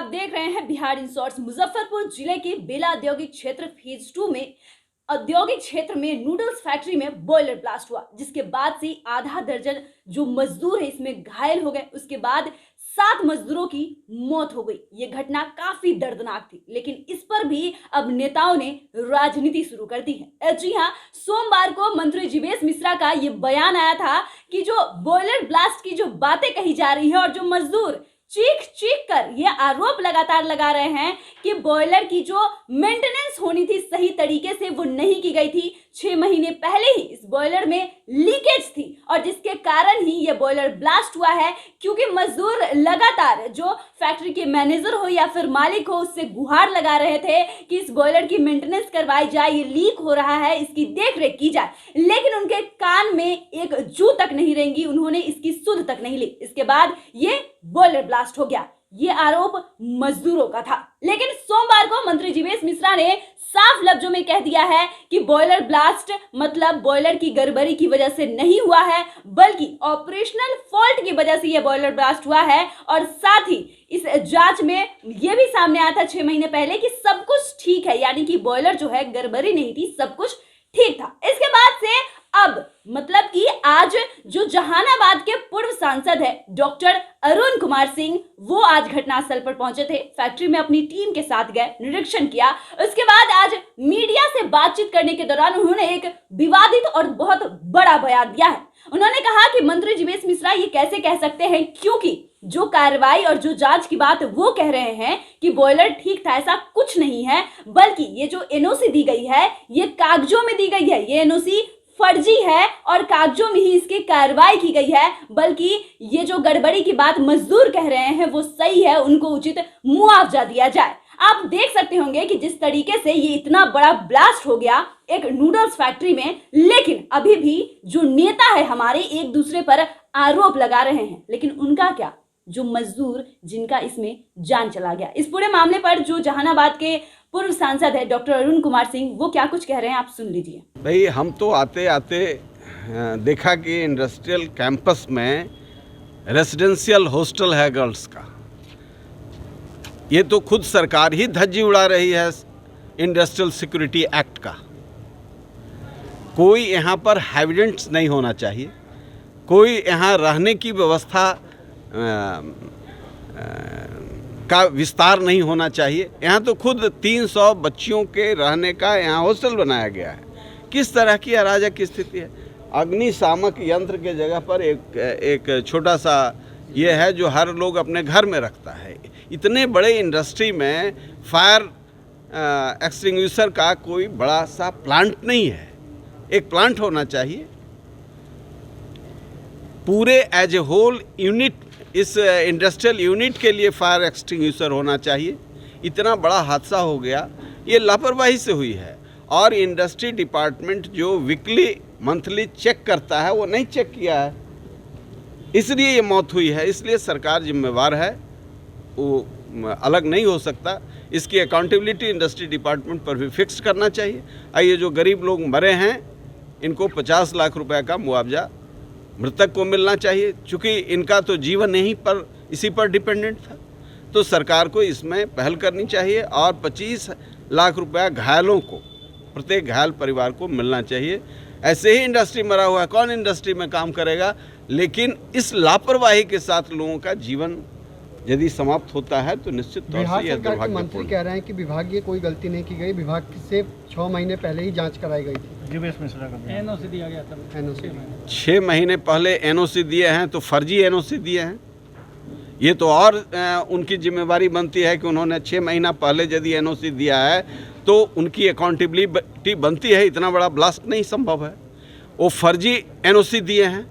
आप देख रहे हैं बिहार इन शॉर्ट्स। मुजफ्फरपुर जिले के बेला औद्योगिक क्षेत्र फेज 2 में औद्योगिक क्षेत्र में नूडल्स फैक्ट्री में बॉयलर ब्लास्ट हुआ, जिसके बाद से आधा दर्जन जो मजदूर है इसमें घायल हो गए। उसके बाद 7 मजदूरों की मौत हो गई। ये घटना काफी दर्दनाक थी, लेकिन इस पर भी अब नेताओं ने राजनीति शुरू कर दी है। जी हाँ, सोमवार को मंत्री जीवेश मिश्रा का ये बयान आया था कि जो बॉयलर ब्लास्ट की जो बातें कही जा रही है और जो मजदूर चीख चीख कर ये आरोप लगातार लगा रहे हैं कि बॉयलर की जो मेंटेनेंस होनी थी सही तरीके से वो नहीं की गई थी। 6 महीने पहले ही इस बॉयलर में लीकेज थी और जिसके कारण ही ये बॉयलर ब्लास्ट हुआ है, क्योंकि मजदूर लगातार जो फैक्ट्री के मैनेजर हो या फिर मालिक हो उससे गुहार लगा रहे थे कि इस बॉयलर की मेंटेनेंस करवाई जाए, ये लीक हो रहा है, इसकी देख रेख की जाए। लेकिन उनके कान में एक जू तक नहीं रेंगी, उन्होंने इसकी सुध तक नहीं ली। इसके बाद ये बॉयलर ब्लास्ट हो गया। ये आरोप मजदूरों का था, लेकिन सोमवार को मंत्री जीवेश मिश्रा ने साफ लफ्जों में कह दिया है कि बॉयलर ब्लास्ट मतलब बॉयलर की गड़बड़ी की वजह से नहीं हुआ है, बल्कि ऑपरेशनल फॉल्ट की वजह से यह बॉयलर ब्लास्ट हुआ है। और साथ ही इस जांच में यह भी सामने आया था 6 महीने पहले कि सब कुछ ठीक है, यानी कि बॉयलर जो है गड़बड़ी नहीं थी, सब कुछ ठीक था। इसके बाद से अब मतलब कि आज जो जहानाबाद के पूर्व सांसद है डॉक्टर अरुण कुमार सिंह, वो आज घटनास्थल पर पहुंचे थे। फैक्ट्री में अपनी टीम के साथ गए, निरीक्षण किया। उसके बाद आज मीडिया से बातचीत करने के दौरान उन्होंने एक विवादित और बहुत बड़ा बयान दिया है। उन्होंने कहा कि मंत्री जीवेश मिश्रा ये कैसे कह सकते हैं, क्योंकि जो कार्रवाई और जो जांच की बात वो कह रहे हैं कि बॉयलर ठीक था, ऐसा कुछ नहीं है, बल्कि ये जो एनओसी दी गई है ये कागजों में दी गई है। ये एनओसी फर्जी है और कागजों में ही इसकी कार्रवाई की गई है, बल्कि ये जो गड़बड़ी की बात मजदूर कह रहे हैं वो सही है, उनको उचित मुआवजा दिया जाए। आप देख सकते होंगे कि जिस तरीके से ये इतना बड़ा ब्लास्ट हो गया एक नूडल्स फैक्ट्री में, लेकिन अभी भी जो नेता है हमारे एक दूसरे पर आरोप लगा रहे हैं, लेकिन उनका क्या, जो मजदूर जिनका इसमें जान चला गया। इस पूरे मामले पर जो जहानाबाद के पूर्व सांसद है डॉक्टर अरुण कुमार सिंह, वो क्या कुछ कह रहे हैं, आप सुन लीजिए। भाई, हम तो आते आते देखा कि इंडस्ट्रियल कैंपस में रेसिडेंशियल हॉस्टल है गर्ल्स का। ये तो खुद सरकार ही धज्जी उड़ा रही है इंडस्ट्रियल सिक्योरिटी एक्ट का। कोई यहाँ पर हैबिटेंट्स नहीं होना चाहिए, कोई यहाँ रहने की व्यवस्था का विस्तार नहीं होना चाहिए। यहाँ तो खुद 300 बच्चियों के रहने का यहाँ हॉस्टल बनाया गया है। किस तरह की अराजक स्थिति है। अग्निशामक यंत्र के जगह पर एक छोटा सा ये है जो हर लोग अपने घर में रखता है। इतने बड़े इंडस्ट्री में फायर एक्सटिंग्विशर का कोई बड़ा सा प्लांट नहीं है। एक प्लांट होना चाहिए पूरे एज ए होल यूनिट, इस इंडस्ट्रियल यूनिट के लिए फायर एक्सटिंग्विशर होना चाहिए। इतना बड़ा हादसा हो गया, ये लापरवाही से हुई है। और इंडस्ट्री डिपार्टमेंट जो वीकली मंथली चेक करता है वो नहीं चेक किया है, इसलिए ये मौत हुई है। इसलिए सरकार जिम्मेवार है, वो अलग नहीं हो सकता। इसकी अकाउंटेबिलिटी इंडस्ट्री डिपार्टमेंट पर भी फिक्स करना चाहिए। ये जो गरीब लोग मरे हैं इनको 50 लाख रुपए का मुआवजा मृतक को मिलना चाहिए, चूँकि इनका तो जीवन यहीं पर इसी पर डिपेंडेंट था। तो सरकार को इसमें पहल करनी चाहिए और 25 लाख रुपया घायलों को, प्रत्येक घायल परिवार को मिलना चाहिए। ऐसे ही इंडस्ट्री मरा हुआ है, कौन इंडस्ट्री में काम करेगा। लेकिन इस लापरवाही के साथ लोगों का जीवन यदि समाप्त होता है तो निश्चित तौर से यह दुर्भाग्यपूर्ण। मंत्री कह रहे हैं कि विभागीय कोई गलती नहीं की गई, विभाग से 6 महीने पहले ही जांच कराई गई थी। जीवेश मिश्रा का एनओसी दिया गया था। एनओसी 6 महीने पहले एनओसी दिए हैं तो फर्जी एनओसी दिए हैं। ये तो और उनकी जिम्मेवारी बनती है कि उन्होंने 6 महीना पहले यदि एनओसी दिया है तो उनकी अकाउंटेबिलिटी बनती है। इतना बड़ा ब्लास्ट नहीं संभव है। वो फर्जी एनओसी दिए हैं,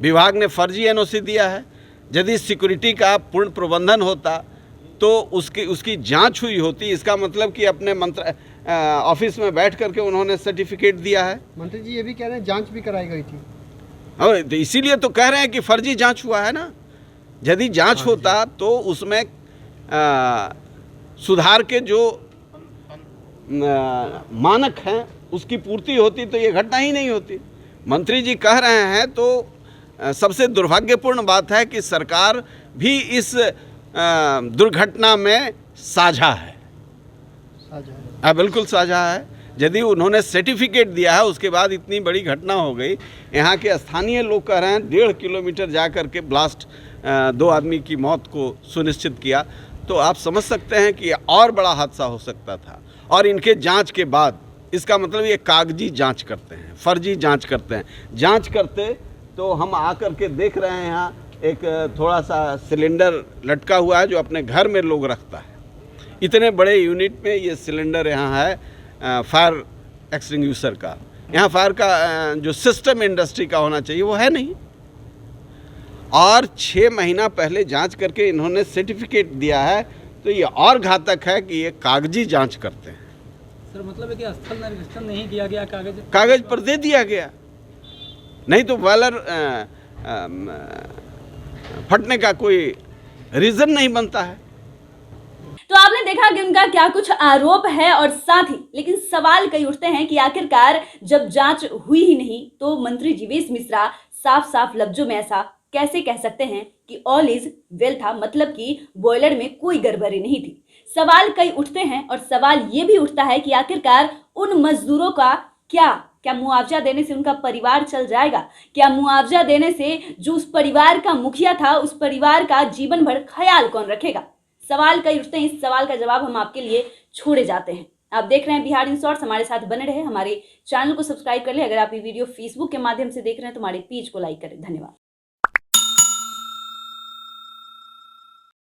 विभाग ने फर्जी एनओसी दिया है। यदि सिक्योरिटी का पूर्ण प्रबंधन होता तो उसकी जांच हुई होती। इसका मतलब कि अपने ऑफिस में बैठ करके उन्होंने सर्टिफिकेट दिया है। मंत्री जी ये भी कह रहे हैं जांच भी कराई गई थी। हाँ, तो इसीलिए तो कह रहे हैं कि फर्जी जांच हुआ है ना। यदि जांच होता तो उसमें सुधार के जो मानक हैं उसकी पूर्ति होती तो ये घटना ही नहीं होती। मंत्री जी कह रहे हैं तो सबसे दुर्भाग्यपूर्ण बात है कि सरकार भी इस दुर्घटना में साझा है। साझा है। हाँ, बिल्कुल साझा है। यदि उन्होंने सर्टिफिकेट दिया है, उसके बाद इतनी बड़ी घटना हो गई, यहाँ के स्थानीय लोग कह रहे हैं 1.5 किलोमीटर जा कर के ब्लास्ट 2 आदमी की मौत को सुनिश्चित किया, तो आप समझ सकते हैं कि और बड़ा हादसा हो सकता था। और इनके जांच के बाद, इसका मतलब ये कागजी जांच करते हैं, फर्जी जांच करते हैं। जांच करते तो हम आकर के देख रहे हैं यहाँ एक थोड़ा सा सिलेंडर लटका हुआ है जो अपने घर में लोग रखता है। इतने बड़े यूनिट में ये सिलेंडर यहाँ है फायर एक्सटिंग्विशर का। यहाँ फायर का जो सिस्टम इंडस्ट्री का होना चाहिए वो है नहीं। और 6 महीना पहले जांच करके इन्होंने सर्टिफिकेट दिया है, तो ये और घातक है कि ये कागजी जांच करते हैं। सर मतलब है कि स्थल निरीक्षण नहीं किया गया, कागज पर दे दिया गया, नहीं तो बॉयलर फटने का कोई रीज़न नहीं बनता है। तो आपने देखा कि उनका क्या कुछ आरोप है, और साथ ही लेकिन सवाल कई उठते हैं कि आखिरकार जब जांच हुई ही नहीं तो मंत्री जीवेश मिश्रा साफ साफ लफ्जों में ऐसा कैसे कह सकते हैं कि ऑल इज वेल था, मतलब कि बॉयलर में कोई गड़बड़ी नहीं थी। सवाल कई उठते हैं, और सवाल ये भी उठता है कि आखिरकार उन मजदूरों का क्या मुआवजा देने से उनका परिवार चल जाएगा? क्या मुआवजा देने से जो उस परिवार का मुखिया था, उस परिवार का जीवन भर ख्याल कौन रखेगा? सवाल कई उठते हैं, इस सवाल का जवाब हम आपके लिए छोड़े जाते हैं। आप देख रहे हैं बिहार इन शॉर्ट्स, हमारे साथ बने रहे, हमारे चैनल को सब्सक्राइब कर ले। अगर आप ये वीडियो फेसबुक के माध्यम से देख रहे हैं तो हमारे पेज को लाइक करें। धन्यवाद।